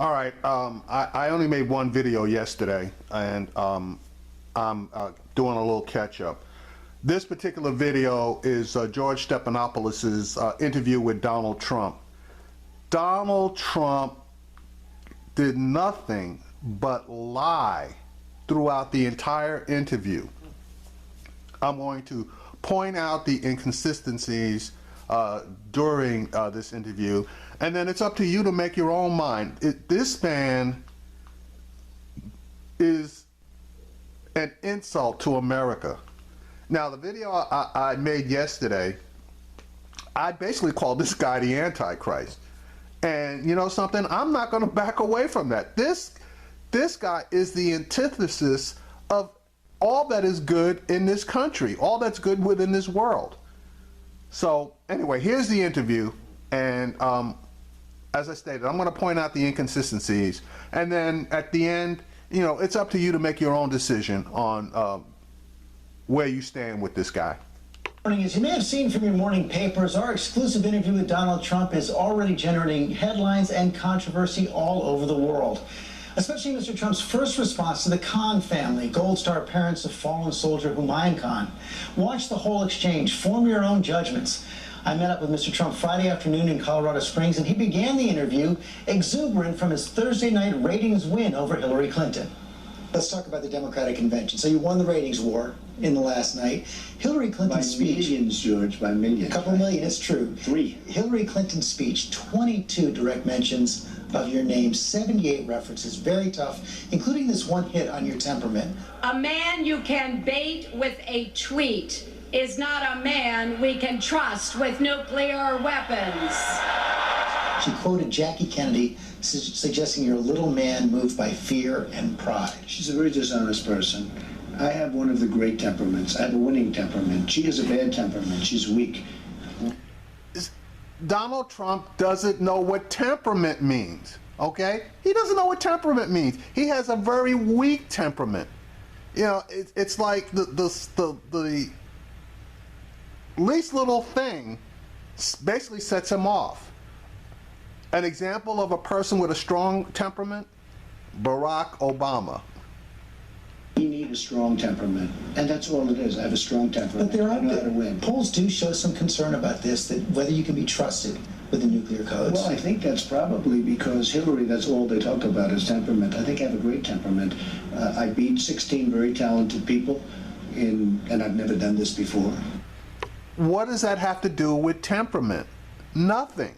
All right, I only made one video yesterday, and I'm doing a little catch-up. This particular video is George Stephanopoulos' interview with Donald Trump. Donald Trump did nothing but lie throughout the entire interview. I'm going to point out the inconsistencies during this interview, and then it's up to you to make your own mind. This man is an insult to America. Now, the video I made yesterday, I basically called this guy the Antichrist. And you know something? I'm not going to back away from that. This guy is the antithesis of all that is good in this country, all that's good within this world. So anyway, here's the interview, and as I stated, I'm going to point out the inconsistencies, and then at the end, you know, it's up to you to make your own decision on where you stand with this guy. As you may have seen from your morning papers, our exclusive interview with Donald Trump is already generating headlines and controversy all over the world. Especially Mr. Trump's first response to the Khan family, Gold Star parents of fallen soldier Humayun Khan. Watch the whole exchange. Form your own judgments. I met up with Mr. Trump Friday afternoon in Colorado Springs, and he began the interview exuberant from his Thursday night ratings win over Hillary Clinton. Let's talk about the Democratic convention. So you won the ratings war in the last night. Hillary Clinton's speech. By millions, George, by millions. A couple million, it's true. 3. Hillary Clinton's speech, 22 direct mentions of your name, 78 references, very tough, including this one hit on your temperament. A man you can bait with a tweet is not a man we can trust with nuclear weapons. She quoted Jackie Kennedy, suggesting you're a little man moved by fear and pride. She's a very dishonest person. I have one of the great temperaments. I have a winning temperament. She has a bad temperament. She's weak. Donald Trump doesn't know what temperament means, okay? He doesn't know what temperament means. He has a very weak temperament. You know, it's like the least little thing basically sets him off. An example of a person with a strong temperament, Barack Obama. You need a strong temperament, and that's all it is. I have a strong temperament. But there I are know how to win. polls do show some concern about this, that whether you can be trusted with the nuclear codes. Well, I think that's probably because Hillary, that's all they talk about is temperament. I think I have a great temperament. I beat 16 very talented people, and I've never done this before. What does that have to do with temperament? Nothing.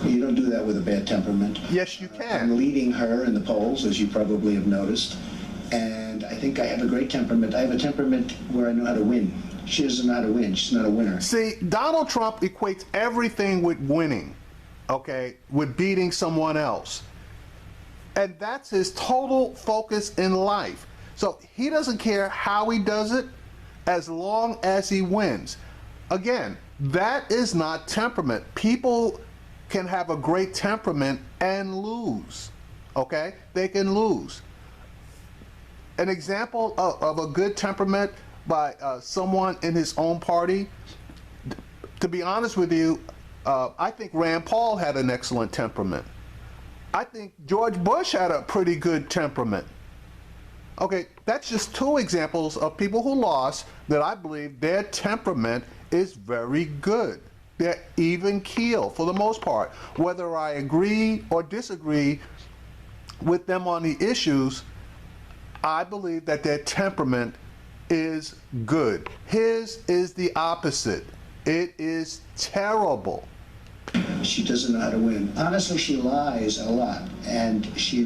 You don't do that with a bad temperament. Yes, you can. I'm leading her in the polls, as you probably have noticed, and I think I have a great temperament. I have a temperament where I know how to win. She doesn't know how to win. She's not a winner. See, Donald Trump equates everything with winning, okay, with beating someone else. And that's his total focus in life. So he doesn't care how he does it as long as he wins. Again, that is not temperament. People can have a great temperament and lose, okay? They can lose. An example of a good temperament by someone in his own party, to be honest with you, I think Rand Paul had an excellent temperament. I think George Bush had a pretty good temperament. Okay, that's just 2 examples of people who lost that I believe their temperament is very good. They're even keel for the most part. Whether I agree or disagree with them on the issues, I believe that their temperament is good. His is the opposite. It is terrible. She doesn't know how to win. Honestly, she lies a lot, and she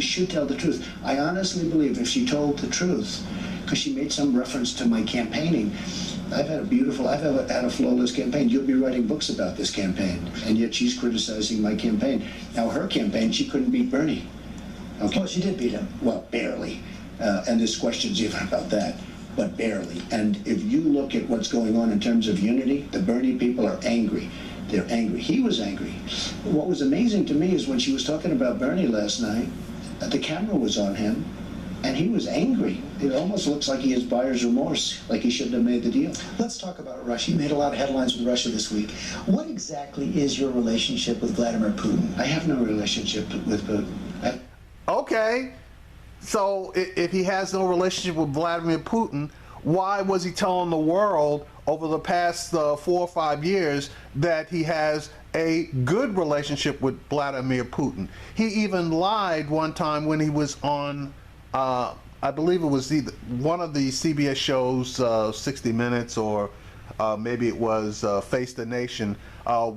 should tell the truth. I honestly believe if she told the truth, because she made some reference to my campaigning, I've had a flawless campaign. You'll be writing books about this campaign, and yet she's criticizing my campaign. Now, her campaign, she couldn't beat Bernie. Okay. Well, she did beat him. Well, barely. And there's questions even about that, but barely. And if you look at what's going on in terms of unity, the Bernie people are angry. They're angry. He was angry. What was amazing to me is when she was talking about Bernie last night, the camera was on him, And he was angry. It almost looks like he has buyer's remorse, like he shouldn't have made the deal. Let's talk about Russia. You made a lot of headlines with Russia this week. What exactly is your relationship with Vladimir Putin? I have no relationship with Putin. Okay, so if he has no relationship with Vladimir Putin, why was he telling the world over the past 4 or 5 years that he has a good relationship with Vladimir Putin? He even lied one time when he was on, I believe it was one of the CBS shows, 60 Minutes, or maybe it was Face the Nation,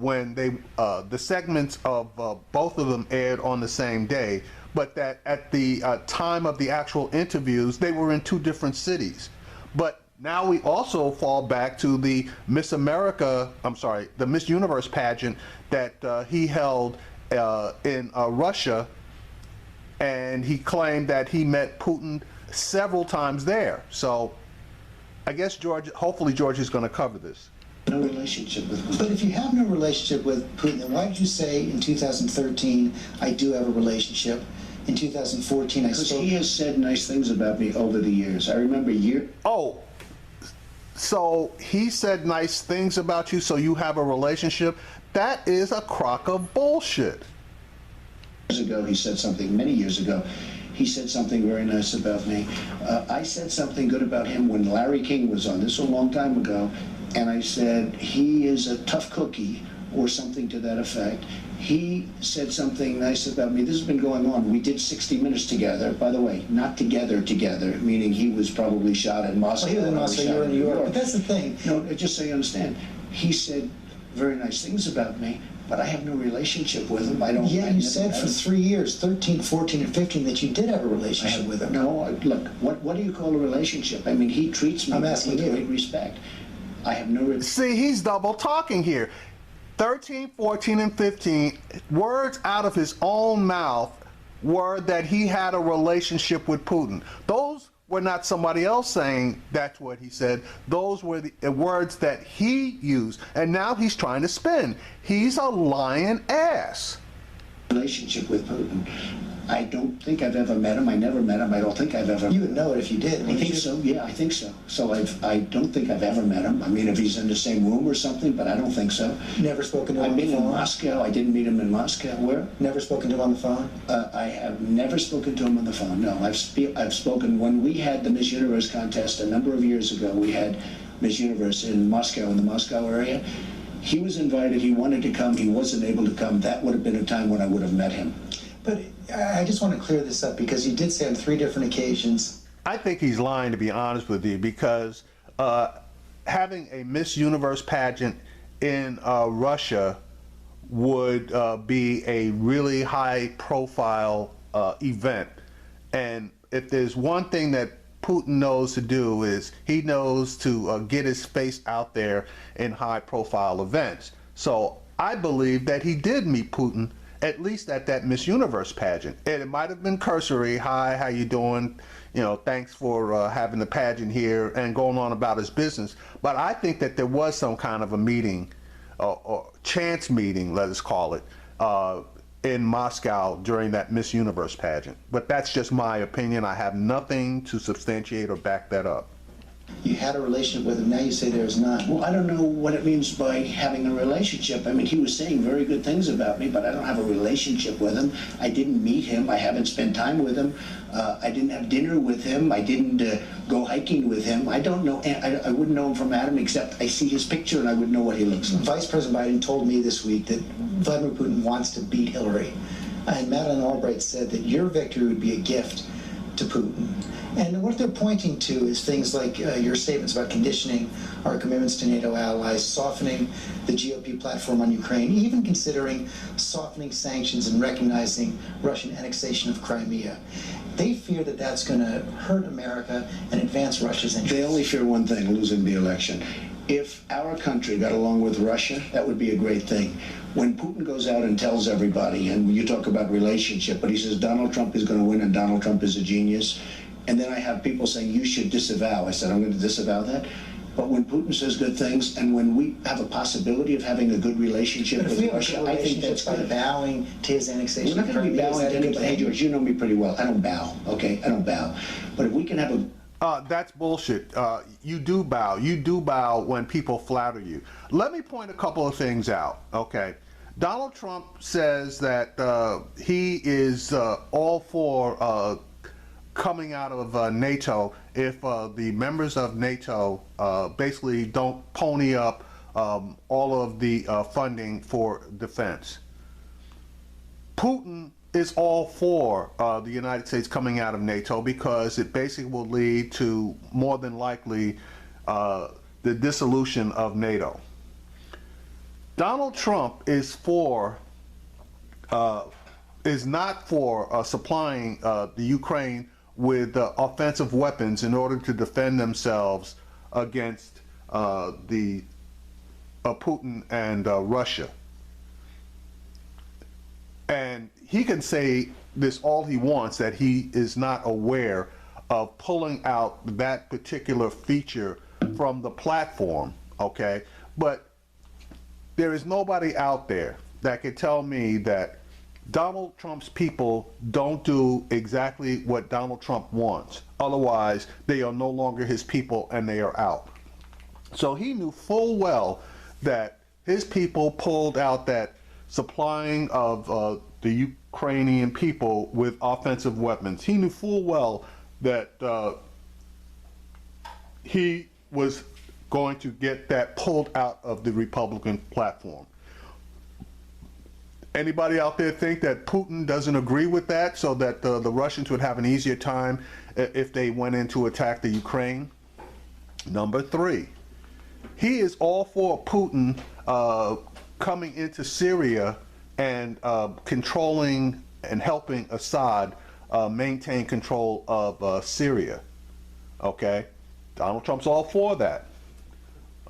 when the segments of both of them aired on the same day, but that at the time of the actual interviews, they were in 2 different cities. But now we also fall back to the Miss Universe pageant that he held in Russia, and he claimed that he met Putin several times there. So I guess hopefully George is going to cover this. No relationship with Putin. But if you have no relationship with Putin, then why did you say in 2013, I do have a relationship? In 2014, I Because spoke... he has said nice things about me over the years. I remember Oh, so he said nice things about you, so you have a relationship? That is a crock of bullshit. years ago, he said something, many years ago, he said something very nice about me. I said something good about him when Larry King was on. This was a long time ago. And I said, he is a tough cookie, or something to that effect. He said something nice about me. This has been going on. We did 60 Minutes together. By the way, not together, meaning he was probably shot in Moscow. Well, he was in and I Moscow, shot you were in New York. But that's the thing. No, just so you understand. He said very nice things about me, but I have no relationship with him. I don't. Yeah, I you never said met for him. 3 years, 13, 14, and 15, that you did have a relationship with him. No, look, what do you call a relationship? I mean, he treats me I'm with asking you. great respect. I have no... See, he's double talking here. 13, 14, and 15, words out of his own mouth were that he had a relationship with Putin. Those were not somebody else saying that's what he said. Those were the words that he used. And now he's trying to spin. He's a lying ass. relationship with Putin. I don't think I've ever met him. I never met him. I don't think I've ever... You would know it if you did. I think so. Yeah, I think so. So I don't think I've ever met him. I mean, if he's in the same room or something, but I don't think so. Never spoken to him I've on the been in phone? Moscow. I didn't meet him in Moscow. Where? Never spoken to him on the phone? I have never spoken to him on the phone. No, I've spoken when we had the Miss Universe contest a number of years ago. We had Miss Universe in Moscow, in the Moscow area. He was invited. He wanted to come. He wasn't able to come. That would have been a time when I would have met him. But I just want to clear this up because you did say on 3 different occasions. I think he's lying, to be honest with you, because having a Miss Universe pageant in Russia would be a really high-profile event. And if there's one thing that Putin knows to do is he knows to get his face out there in high-profile events. So I believe that he did meet Putin at least at that Miss Universe pageant. And it might have been cursory. Hi, how you doing? You know, thanks for having the pageant here, and going on about his business. But I think that there was some kind of a meeting, or chance meeting, let us call it, in Moscow during that Miss Universe pageant. But that's just my opinion. I have nothing to substantiate or back that up. You had a relationship with him, now you say there's not. Well, I don't know what it means by having a relationship. I mean, he was saying very good things about me, but I don't have a relationship with him. I didn't meet him. I haven't spent time with him. I didn't have dinner with him. I didn't go hiking with him. I don't know. I wouldn't know him from Adam, except I see his picture and I would know what he looks like. Vice President Biden told me this week that Vladimir Putin wants to beat Hillary. And Madeleine Albright said that your victory would be a gift to Putin. And what they're pointing to is things like your statements about conditioning our commitments to NATO allies, softening the GOP platform on Ukraine, even considering softening sanctions and recognizing Russian annexation of Crimea. They fear that that's going to hurt America and advance Russia's interests. They only fear one thing, losing the election. If our country got along with Russia, that would be a great thing. When Putin goes out and tells everybody, and you talk about relationship, but he says Donald Trump is going to win and Donald Trump is a genius, and then I have people saying you should disavow. I said I'm going to disavow that. But when Putin says good things, and when we have a possibility of having a good relationship But if with we have a Russia, good I think relationship that's by good. bowing to his annexation We're not of going to be Crimea, is bowing that to a good anybody. Hey, thing? George, you know me pretty well. I don't bow, okay? I don't bow. But if we can have a That's bullshit. You do bow. You do bow when people flatter you. Let me point a couple of things out, okay? Donald Trump says that he is all for coming out of NATO if the members of NATO basically don't pony up all of the funding for defense. Putin is all for the United States coming out of NATO because it basically will lead to, more than likely, the dissolution of NATO. Donald Trump is not for supplying the Ukraine with offensive weapons in order to defend themselves against the Putin and Russia. And he can say this all he wants, that he is not aware of pulling out that particular feature from the platform, okay? But there is nobody out there that can tell me that Donald Trump's people don't do exactly what Donald Trump wants. Otherwise, they are no longer his people and they are out. So he knew full well that his people pulled out that supplying of the Ukrainian people with offensive weapons. He knew full well that he was going to get that pulled out of the Republican platform. Anybody out there think that Putin doesn't agree with that, so that the Russians would have an easier time if they went in to attack the Ukraine? Number 3, he is all for Putin coming into Syria and controlling and helping Assad maintain control of Syria. Okay? Donald Trump's all for that.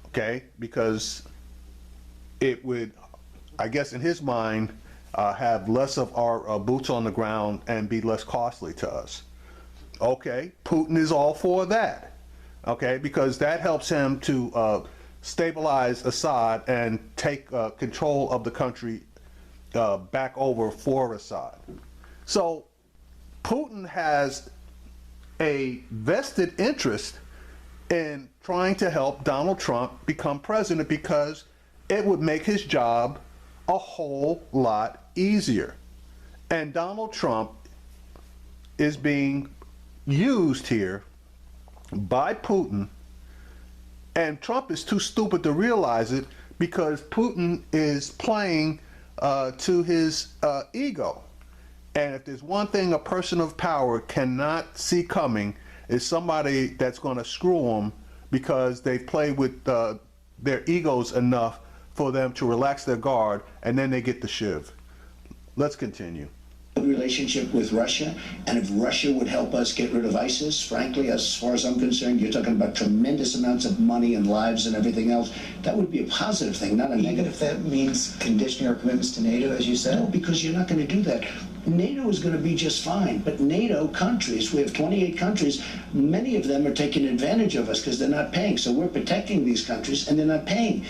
Okay? Because it would, I guess in his mind, have less of our boots on the ground and be less costly to us. Okay? Putin is all for that. Okay? Because that helps him to stabilize Assad and take control of the country back over for Assad. So Putin has a vested interest in trying to help Donald Trump become president because it would make his job a whole lot easier. And Donald Trump is being used here by Putin, and Trump is too stupid to realize it because Putin is playing to his ego. And if there's one thing a person of power cannot see coming, is somebody that's going to screw them because they play with their egos enough for them to relax their guard, and then they get the shiv. Let's continue. Relationship with Russia, and if Russia would help us get rid of ISIS, frankly, as far as I'm concerned, you're talking about tremendous amounts of money and lives and everything else. That would be a positive thing, not a Even negative. if that means conditioning our commitments to NATO, as you said? No, because you're not going to do that. NATO is going to be just fine, but NATO countries, we have 28 countries, many of them are taking advantage of us because they're not paying. So we're protecting these countries and they're not paying.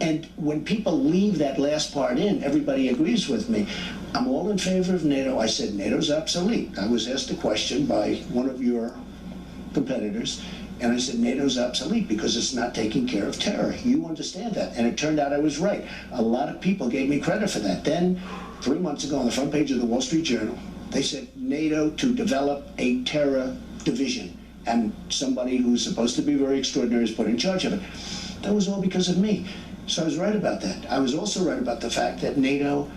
And when people leave that last part in, everybody agrees with me. I'm all in favor of NATO. I said NATO's obsolete. I was asked a question by one of your competitors, and I said NATO's obsolete because it's not taking care of terror. You understand that. And it turned out I was right. A lot of people gave me credit for that. Then, 3 months ago on the front page of the Wall Street Journal, they said NATO to develop a terror division. And somebody who's supposed to be very extraordinary is put in charge of it. That was all because of me. So I was right about that. I was also right about the fact that NATO,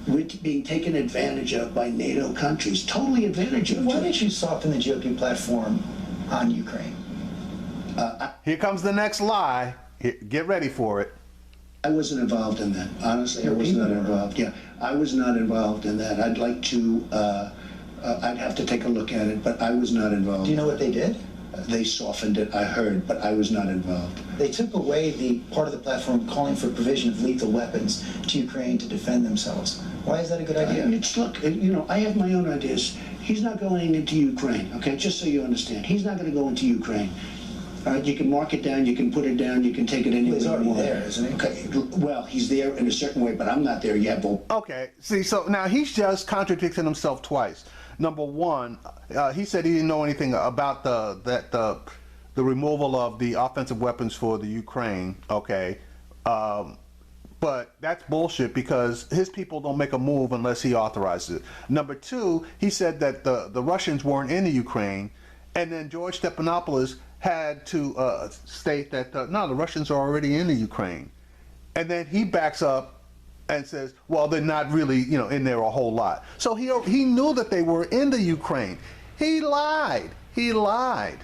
we're being taken advantage of by NATO countries. Totally advantage of. Why did you soften the GOP platform on Ukraine? Here comes the next lie. Get ready for it. I wasn't involved in that. Honestly, I was not involved. Yeah, I was not involved in that. I'd like to, I'd have to take a look at it, but I was not involved. Do you know what they did? They softened it, I heard, but I was not involved. They took away the part of the platform calling for provision of lethal weapons to Ukraine to defend themselves. Why is that a good idea? Look, you know, I have my own ideas. He's not going into Ukraine, okay? Just so you understand. He's not going to go into Ukraine. All right, you can mark it down, you can put it down, you can take it anywhere He's you already want. there, isn't he? Okay, well, he's there in a certain way, but I'm not there yet. But Okay, see, so now he's just contradicting himself twice. Number one, he said he didn't know anything about the removal of the offensive weapons for the Ukraine. Okay, but that's bullshit because his people don't make a move unless he authorizes it. Number two, he said that the Russians weren't in the Ukraine, and then George Stephanopoulos had to state that no, the Russians are already in the Ukraine, and then he backs up and says, well, they're not really, in there a whole lot. So he knew that they were in the Ukraine. He lied. He lied.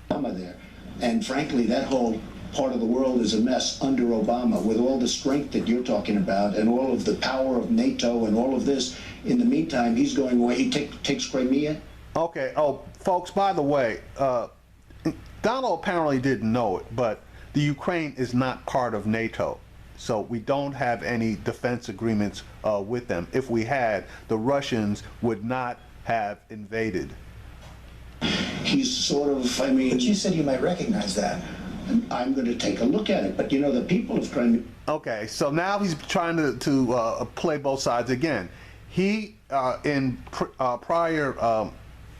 Obama there, and frankly, that whole part of the world is a mess under Obama. With all the strength that you're talking about, and all of the power of NATO, and all of this, in the meantime, he's going away. He takes Crimea. Okay. Oh, folks, by the way, Donald apparently didn't know it, but the Ukraine is not part of NATO. So we don't have any defense agreements with them. If we had, the Russians would not have invaded. He's sort of, I mean, But you said you might recognize that. I'm going to take a look at it. But the people of Crimea. Okay, so now he's trying to play both sides again. He, in prior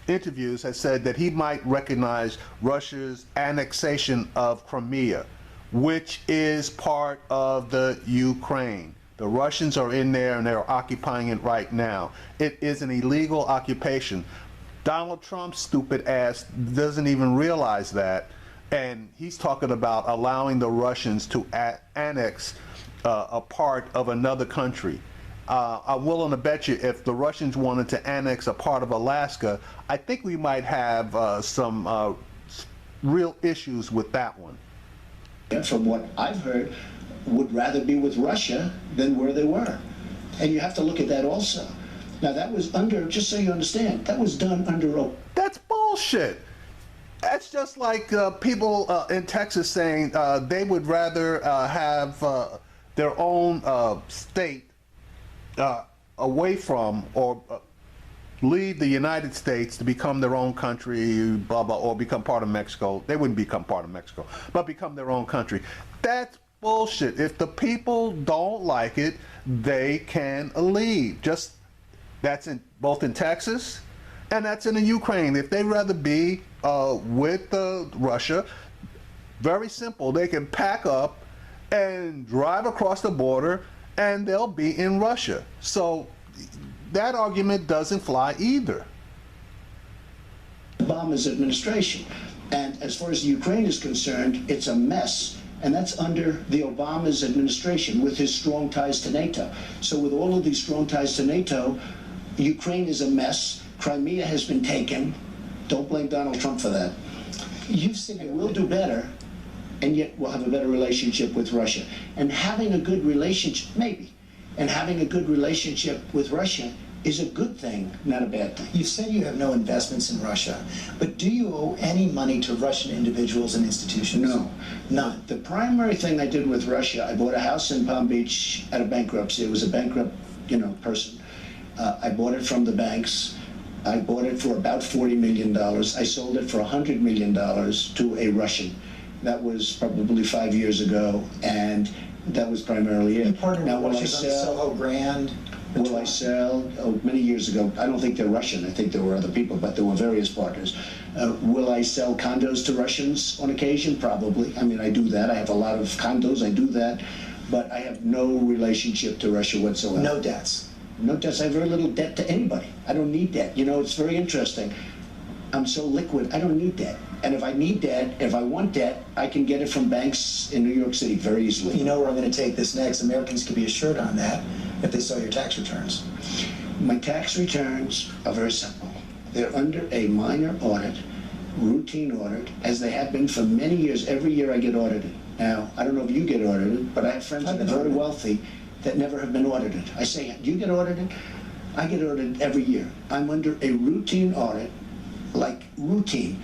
interviews, has said that he might recognize Russia's annexation of Crimea, which is part of the Ukraine. The Russians are in there and they're occupying it right now. It is an illegal occupation. Donald Trump's stupid ass doesn't even realize that, and he's talking about allowing the Russians to annex a part of another country. I'm willing to bet you if the Russians wanted to annex a part of Alaska, I think we might have some real issues with that one. From what I've heard, would rather be with Russia than where they were. And you have to look at that also. Now, that was under, just so you understand, that was done under. That's bullshit. That's just like people in Texas saying they would rather have their own state away from or leave the United States to become their own country, blah, blah, or become part of Mexico. They wouldn't become part of Mexico, but become their own country. That's bullshit. If the people don't like it, they can leave. Just that's both in Texas and that's in the Ukraine. If they'd rather be with Russia, very simple. They can pack up and drive across the border and they'll be in Russia. So that argument doesn't fly either. Obama's administration. And as far as Ukraine is concerned, it's a mess. And that's under the Obama's administration with his strong ties to NATO. So with all of these strong ties to NATO, Ukraine is a mess. Crimea has been taken. Don't blame Donald Trump for that. You've seen it. We'll do better, and yet we'll have a better relationship with Russia. And having a good relationship, maybe, and having a good relationship with Russia is a good thing, not a bad thing. You've said you have no investments in Russia, but do you owe any money to Russian individuals and institutions? No. None. The primary thing I did with Russia, I bought a house in Palm Beach out of bankruptcy. It was a bankrupt, person. I bought it from the banks. I bought it for about $40 million. I sold it for $100 million to a Russian. That was probably 5 years ago, and that was primarily it. You partnered Now, with will I Russians on sell? Soho Grand. Will I sell? Oh, many years ago. I don't think they're Russian. I think there were other people, but there were various partners. Will I sell condos to Russians on occasion? Probably. I mean, I do that. I have a lot of condos. I do that. But I have no relationship to Russia whatsoever. No debts. No debts. I have very little debt to anybody. I don't need debt. It's very interesting. I'm so liquid. I don't need debt. And if I need debt, if I want debt, I can get it from banks in New York City very easily. You know where I'm going to take this next. Americans can be assured on that if they saw your tax returns. My tax returns are very simple. They're under a minor audit, routine audit, as they have been for many years. Every year I get audited. Now, I don't know if you get audited, but I have friends that are very wealthy that never have been audited. I say, do you get audited? I get audited every year. I'm under a routine audit, like routine,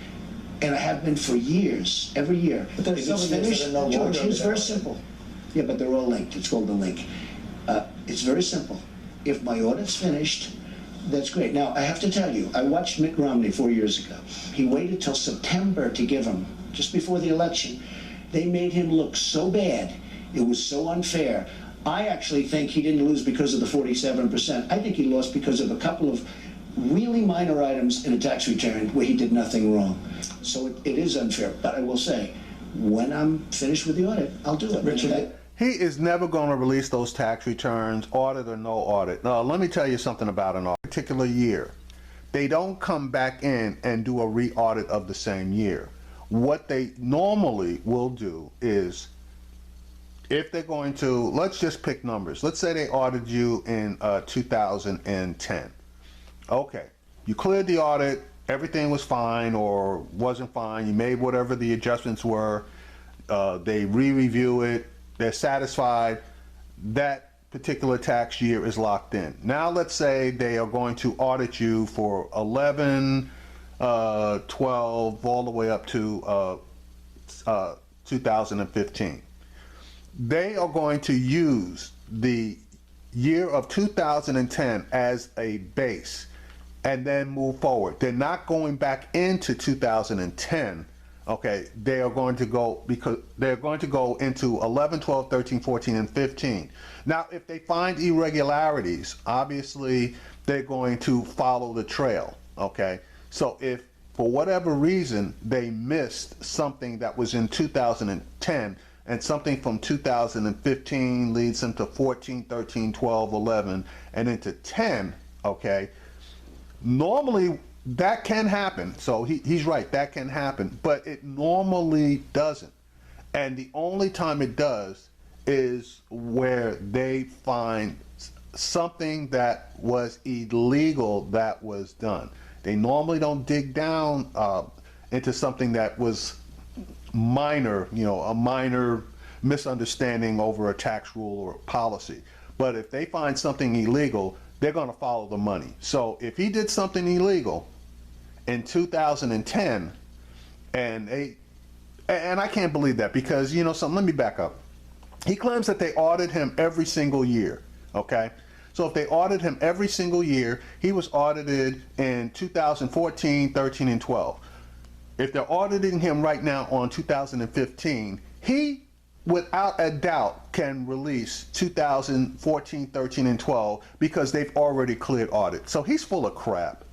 and I have been for years, every year. But there's If it's some of these finished, that are no George, longer it's very audited. simple. Yeah, but they're all linked. It's called the link. It's very simple. If my audit's finished, that's great. Now, I have to tell you, I watched Mitt Romney 4 years ago. He waited till September to give him just before the election. They made him look so bad. It was so unfair. I actually think he didn't lose because of the 47%. I think he lost because of a couple of really minor items in a tax return where he did nothing wrong. So it is unfair. But I will say, when I'm finished with the audit, I'll do it. Richard, He is never going to release those tax returns, audit or no audit. Now, let me tell you something about an audit. Particular year, they don't come back in and do a re-audit of the same year. What they normally will do is, if they're going to, let's just pick numbers. Let's say they audited you in 2010. Okay, you cleared the audit, everything was fine or wasn't fine, you made whatever the adjustments were, they re-review it, they're satisfied, that particular tax year is locked in. Now let's say they are going to audit you for 11, 12, all the way up to 2015. They are going to use the year of 2010 as a base and then move forward. They're not going back into 2010. Okay, they are going to go, because they're going to go into 11, 12, 13, 14, and 15. Now, if they find irregularities, obviously they're going to follow the trail. Okay, so if for whatever reason they missed something that was in 2010 and something from 2015 leads them to 14, 13, 12, 11, and into 10, okay, normally that can happen. So he's right, that can happen, but it normally doesn't. And the only time it does is where they find something that was illegal that was done. They normally don't dig down into something that was minor, you know, a minor misunderstanding over a tax rule or policy. But if they find something illegal, they're going to follow the money. So if he did something illegal in 2010, and I can't believe that, because, you know something, let me back up. He claims that they audit him every single year, okay? So if they audit him every single year, he was audited in 2014, 13, and 12. If they're auditing him right now on 2015, he, without a doubt, can release 2014, 13, and 12 because they've already cleared audit. So he's full of crap.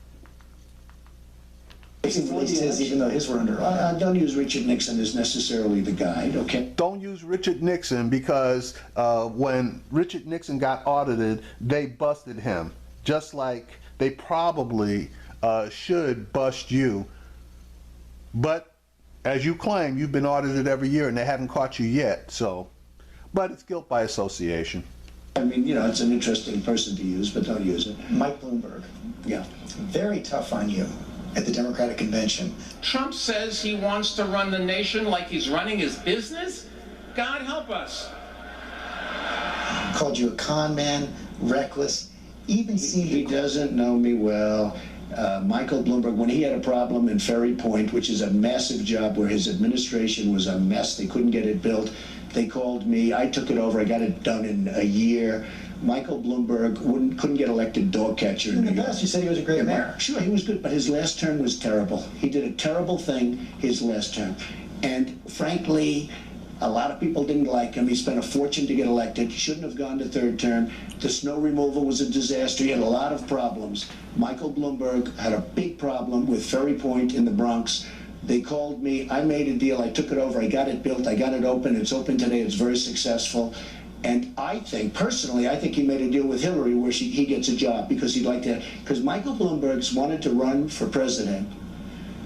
even though his were under audit. Don't use Richard Nixon as necessarily the guide, okay? Don't use Richard Nixon, because when Richard Nixon got audited, they busted him, just like they probably should bust you. But as you claim, you've been audited every year and they haven't caught you yet. So, but it's guilt by association. I mean, you know, it's an interesting person to use, but don't use it. Mike Bloomberg, Yeah. very tough on you at the Democratic convention. Trump says he wants to run the nation like he's running his business? God help us. Called you a con man, reckless, even seemed He doesn't know me well. Michael Bloomberg, when he had a problem in Ferry Point, which is a massive job where his administration was a mess, they couldn't get it built, they called me, I took it over, I got it done in a year. Michael Bloomberg couldn't get elected dog catcher in in New the York. past you said he was a great mayor. Sure, he was good, but his last term was terrible. He did a terrible thing his last term. And frankly, a lot of people didn't like him. He spent a fortune to get elected. He shouldn't have gone to third term. The snow removal was a disaster. He had a lot of problems. Michael Bloomberg had a big problem with Ferry Point in the Bronx. They called me. I made a deal. I took it over. I got it built. I got it open. It's open today. It's very successful. And I think, personally, I think he made a deal with Hillary where he gets a job because he'd like to. Because Michael Bloomberg's wanted to run for president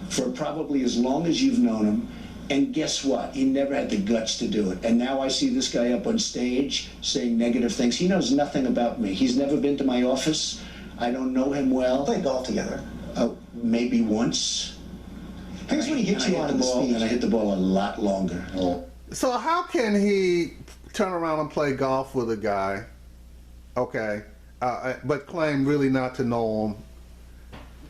for probably as long as you've known him. And guess what? He never had the guts to do it. And now I see this guy up on stage saying negative things. He knows nothing about me. He's never been to my office. I don't know him well. Play golf together. Maybe once. Here's what he hit you on in the And I speech. hit the ball a lot longer. So how can he turn around and play golf with a guy, okay, but claim really not to know him?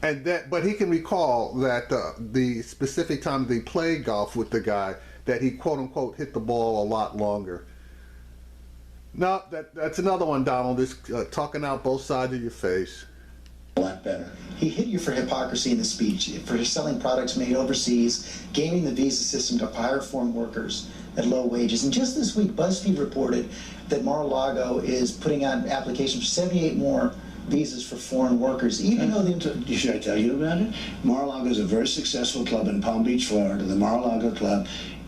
And that, but he can recall that the specific time they played golf with the guy, that he quote unquote hit the ball a lot longer. No, that's another one, Donald, is talking out both sides of your face. not better. He hit you for hypocrisy in the speech, for selling products made overseas, gaming the visa system to hire foreign workers at low wages. And just this week, BuzzFeed reported that Mar-a-Lago is putting out applications for 78 more visas for foreign workers, even though the... Should I tell you about it? Mar-a-Lago is a very successful club in Palm Beach, Florida, the Mar-a-Lago Club.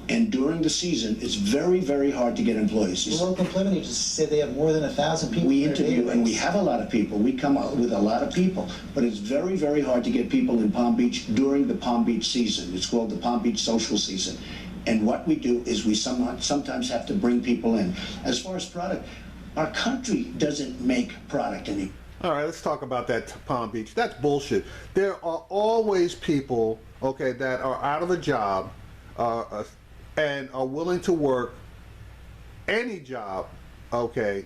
And during the season, it's very, very hard to get employees. The local employment agency said they have more than 1,000 people. We in their interview, and we database. have a lot of people. We come out with a lot of people, but it's very, very hard to get people in Palm Beach during the Palm Beach season. It's called the Palm Beach social season. And what we do is we sometimes have to bring people in. As far as product, our country doesn't make product anymore. All right, let's talk about that Palm Beach. That's bullshit. There are always people, okay, that are out of a job and are willing to work any job, okay,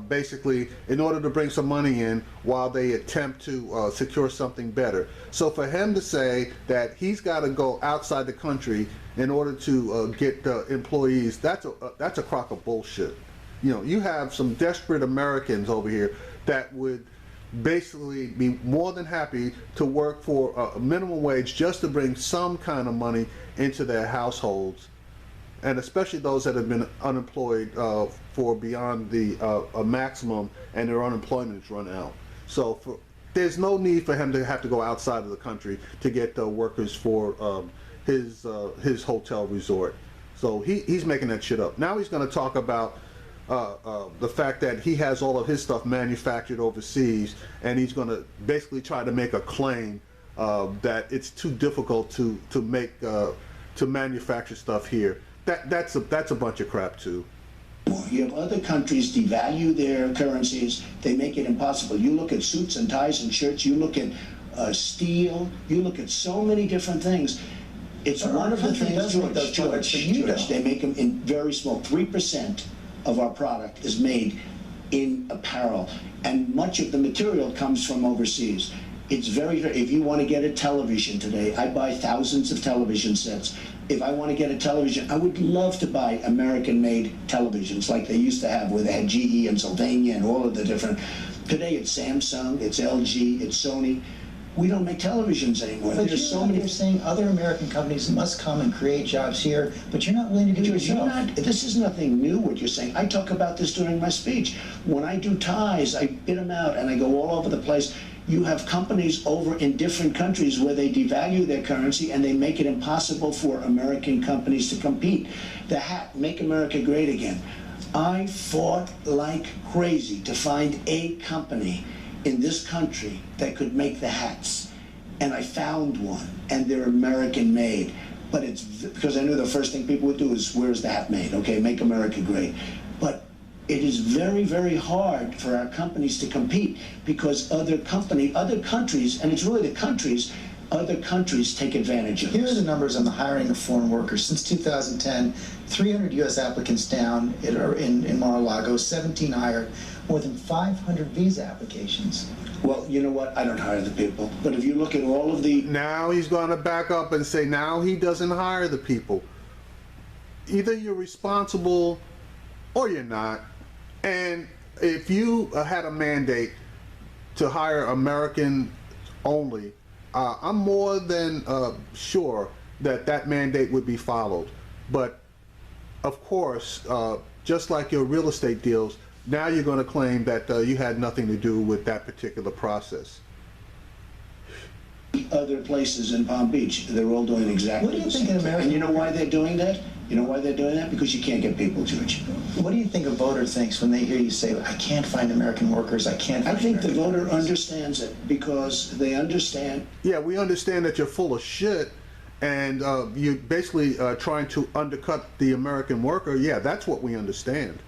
basically in order to bring some money in while they attempt to secure something better. So for him to say that he's got to go outside the country in order to get employees, that's a crock of bullshit. You know, you have some desperate Americans over here that would basically be more than happy to work for a minimum wage just to bring some kind of money into their households, and especially those that have been unemployed for beyond the maximum and their unemployment is run out. So there's no need for him to have to go outside of the country to get workers for his hotel resort. So he's making that shit up. Now he's going to talk about the fact that he has all of his stuff manufactured overseas, and he's going to basically try to make a claim that it's too difficult to manufacture stuff here. That's a bunch of crap too. You have other countries devalue their currencies. They make it impossible. You look at suits and ties and shirts. You look at steel. You look at so many different things. It's But one our of the country things, does make those products, but you don't. they make them in very small. 3% of our product is made in apparel, and much of the material comes from overseas. It's if you want to get a television today, I buy thousands of television sets. If I want to get a television, I would love to buy American-made televisions like they used to have, where they had GE and Sylvania and all of the different. Today it's Samsung, it's LG, it's Sony. We don't make televisions anymore. But There's so many. you're saying other American companies must come and create jobs here, but you're not willing to do it yourself. This is nothing new what you're saying. I talk about this during my speech. When I do ties, I bid them out and I go all over the place. You have companies over in different countries where they devalue their currency and they make it impossible for American companies to compete. The hat, Make America Great Again. I fought like crazy to find a company in this country that could make the hats. And I found one, and they're American made. But it's because I knew the first thing people would do is, where's the hat made? Okay, Make America Great. But it is very, very hard for our companies to compete because other countries, and it's really the countries, other countries take advantage of Here are us. the numbers on the hiring of foreign workers. Since 2010, 300 U.S. applicants down in Mar-a-Lago, 17 hired, more than 500 visa applications. Well, you know what? I don't hire the people. But if you look at all of the... Now he's going to back up and say now he doesn't hire the people. Either you're responsible or you're not. And if you had a mandate to hire American only, I'm more than sure that that mandate would be followed. But of course, just like your real estate deals, now you're going to claim that you had nothing to do with that particular process. Other places in Palm Beach, they're all doing exactly What do you the think same an thing. American- And you know why they're doing that? You know why they're doing that? Because you can't get people, George. What do you think a voter thinks when they hear you say, I can't find American workers, I can't I find think the American voter workers"? understands it because they understand. Yeah, we understand that you're full of shit and you're basically trying to undercut the American worker. Yeah, that's what we understand.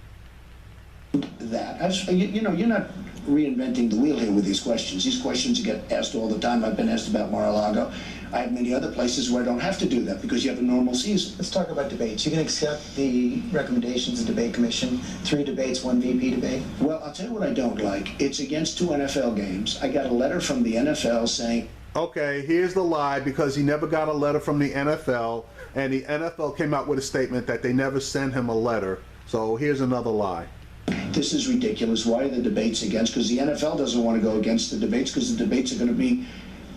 That. You know, you're not reinventing the wheel here with these questions. These questions you get asked all the time. I've been asked about Mar-a-Lago. I have many other places where I don't have to do that because you have a normal season. Let's talk about debates. You can accept the recommendations of the debate commission, 3 debates, 1 VP debate. Well, I'll tell you what I don't like. It's against 2 NFL games. I got a letter from the NFL saying, Okay, here's the lie, because he never got a letter from the NFL, and the NFL came out with a statement that they never sent him a letter. So here's another lie. this is ridiculous. Why are the debates against? Because the NFL doesn't want to go against the debates because the debates are going to be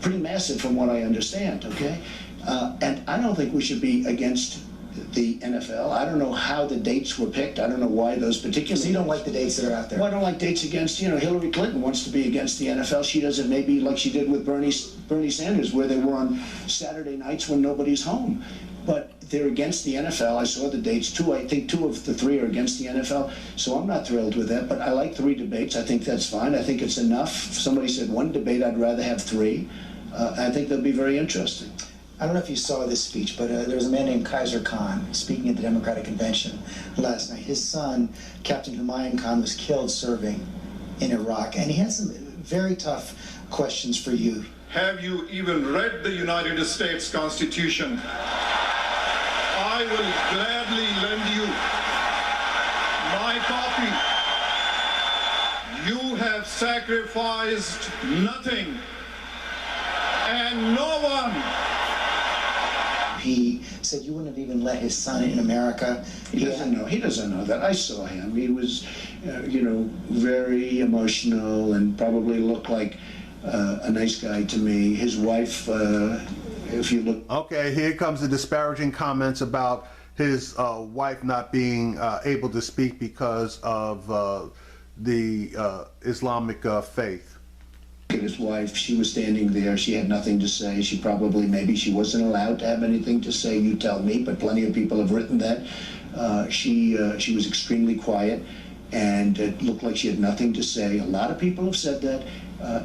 pretty massive from what I understand, okay? And I don't think we should be against the NFL. I don't know how the dates were picked. I don't know why those particular. So you don't like the dates that are out there? Well, I don't like dates against, Hillary Clinton wants to be against the NFL. She does it maybe like she did with Bernie Sanders, where they were on Saturday nights when nobody's home. But they're against the NFL. I saw the dates. I think two of the three are against the NFL. So I'm not thrilled with that. But I like 3 debates. I think that's fine. I think it's enough. Somebody said 1 debate. I'd rather have 3. I think they'll be very interesting. I don't know if you saw this speech, but there was a man named Kaiser Khan speaking at the Democratic Convention last night. His son, Captain Humayun Khan, was killed serving in Iraq, and he had some very tough questions for you. Have you even read the United States Constitution? I will gladly lend you my copy. You have sacrificed nothing and no one. He said you wouldn't have even let his son in America. He doesn't know that. I saw him. He was, very emotional and probably looked like a nice guy to me. His wife, if you look. Okay, here comes the disparaging comments about his wife not being able to speak because of the Islamic faith. At his wife, she was standing there. She had nothing to say. Maybe she wasn't allowed to have anything to say. You tell me, but plenty of people have written that. She was extremely quiet, and it looked like she had nothing to say. A lot of people have said that,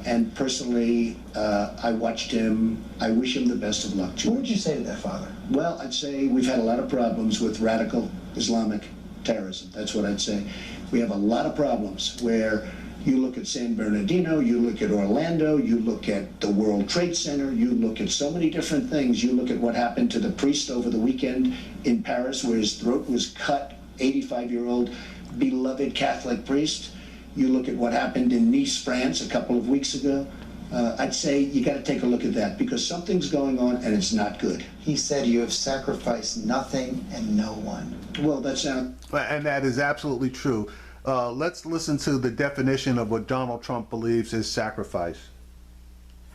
and personally, I watched him. I wish him the best of luck. What would you say to that, Father? Well, I'd say we've had a lot of problems with radical Islamic terrorism. That's what I'd say. We have a lot of problems where you look at San Bernardino, you look at Orlando, you look at the World Trade Center, you look at so many different things. You look at what happened to the priest over the weekend in Paris where his throat was cut, 85-year-old beloved Catholic priest. You look at what happened in Nice, France a couple of weeks ago. I'd say you got to take a look at that because something's going on and it's not good. He said you have sacrificed nothing and no one. Well, that sounds... And that is absolutely true. Let's listen to the definition of what Donald Trump believes is sacrifice.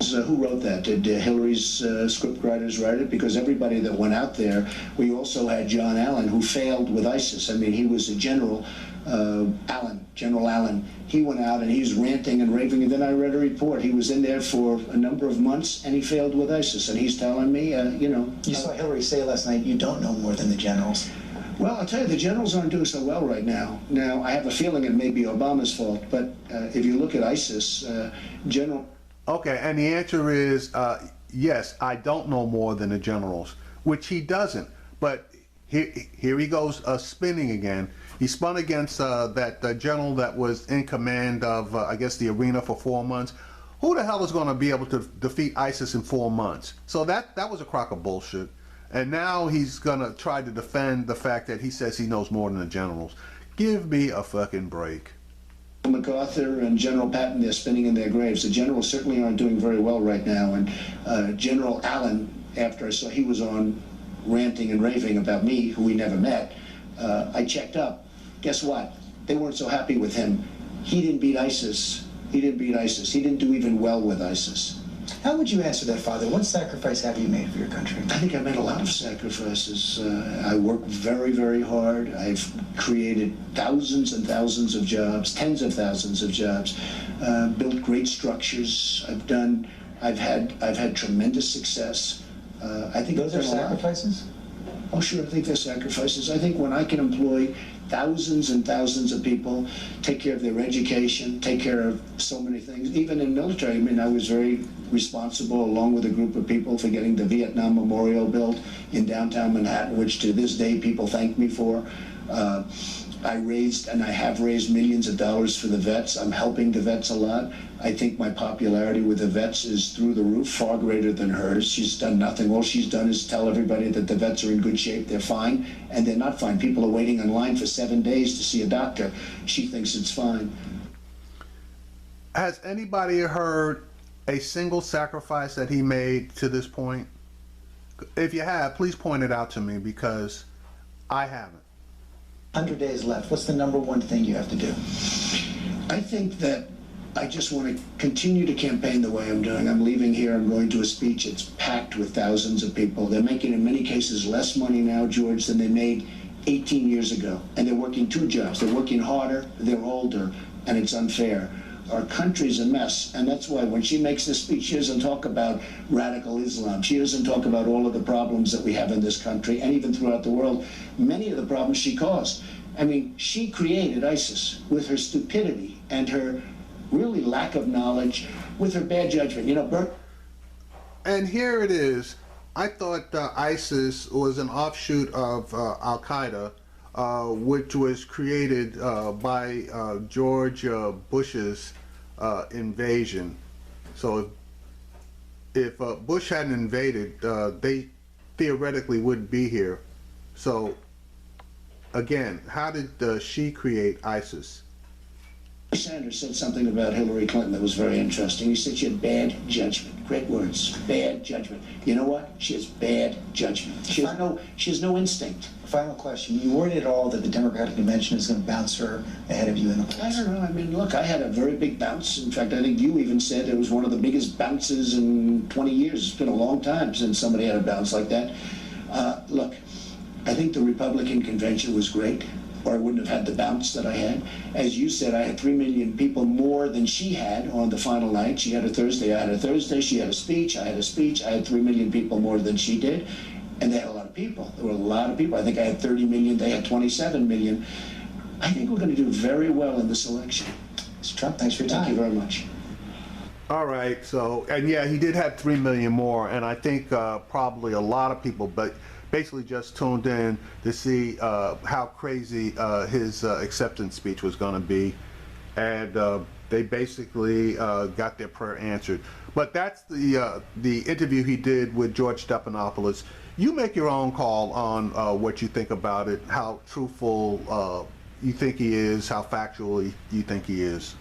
Who wrote that? Did Hillary's scriptwriters write it? Because everybody that went out there, we also had John Allen, who failed with ISIS. I mean, he was a general, General Allen. He went out and he was ranting and raving, and then I read a report. He was in there for a number of months, and he failed with ISIS. And he's telling me, You saw Hillary say last night, you don't know more than the generals. Well, I'll tell you, the generals aren't doing so well right now. Now, I have a feeling it may be Obama's fault, but if you look at ISIS, General... Okay, and the answer is yes, I don't know more than the generals, which he doesn't. But here he goes spinning again. He spun against that general that was in command of, I guess, the arena for 4 months. Who the hell is going to be able to defeat ISIS in 4 months? So that was a crock of bullshit. And now he's going to try to defend the fact that he says he knows more than the generals. Give me a fucking break. MacArthur and General Patton, they're spinning in their graves. The generals certainly aren't doing very well right now. And General Allen, after I saw he was on ranting and raving about me, who we never met, I checked up. Guess what? They weren't so happy with him. He didn't beat ISIS. He didn't do even well with ISIS. How would you answer that, Father? What sacrifice have you made for your country? I think I made a lot of sacrifices. I worked very, very hard. I've created thousands and thousands of jobs, tens of thousands of jobs, built great structures. I've had tremendous success. I think those are sacrifices? Oh, sure, I think they're sacrifices. I think when I can employ thousands and thousands of people, take care of their education, take care of so many things, even in military. I mean, I was very responsible, along with a group of people, for getting the Vietnam Memorial built in downtown Manhattan, which to this day people thank me for. I raised, and I have raised, millions of dollars for the vets. I'm helping the vets a lot. I think my popularity with the vets is through the roof, far greater than hers. She's done nothing. All she's done is tell everybody that the vets are in good shape, they're fine, and they're not fine. People are waiting in line for 7 days to see a doctor. She thinks it's fine. Has anybody heard a single sacrifice that he made to this point? If you have, please point it out to me, because I haven't. 100 days left. What's the number one thing you have to do? I think that I just want to continue to campaign the way I'm doing. I'm leaving here, I'm going to a speech. It's packed with thousands of people. They're making, in many cases, less money now, George, than they made 18 years ago. And they're working 2 jobs. They're working harder, they're older, and it's unfair. Our country's a mess, and that's why when she makes this speech, she doesn't talk about radical Islam. She doesn't talk about all of the problems that we have in this country, and even throughout the world, many of the problems she caused. I mean, she created ISIS with her stupidity and her really lack of knowledge, with her bad judgment. You know, Bert. And here it is. I thought ISIS was an offshoot of Al-Qaeda, which was created by George Bush's invasion. So if Bush hadn't invaded, they theoretically wouldn't be here. So again, how did she create ISIS? Sanders said something about Hillary Clinton that was very interesting. He said she had bad judgment. Great words. Bad judgment. You know what? She has bad judgment. She has no instinct. Final question. You worried at all that the Democratic convention is going to bounce her ahead of you in the polls? I don't know. I mean, look, I had a very big bounce. In fact, I think you even said it was one of the biggest bounces in 20 years. It's been a long time since somebody had a bounce like that. Look, I think the Republican convention was great, or I wouldn't have had the bounce that I had. As you said, I had 3 million people more than she had on the final night. She had a Thursday, I had a Thursday. She had a speech, I had a speech. I had 3 million people more than she did. And they had a lot of people. There were a lot of people. I think I had 30 million, they had 27 million. I think we're going to do very well in this election. Mr. Trump, thanks for your time. Thank you very much. All right, so, and yeah, he did have 3 million more, and I think probably a lot of people, but basically just tuned in to see how crazy his acceptance speech was going to be, and they basically got their prayer answered. But that's the interview he did with George Stephanopoulos. You make your own call on what you think about it, how truthful you think he is, how factual you think he is.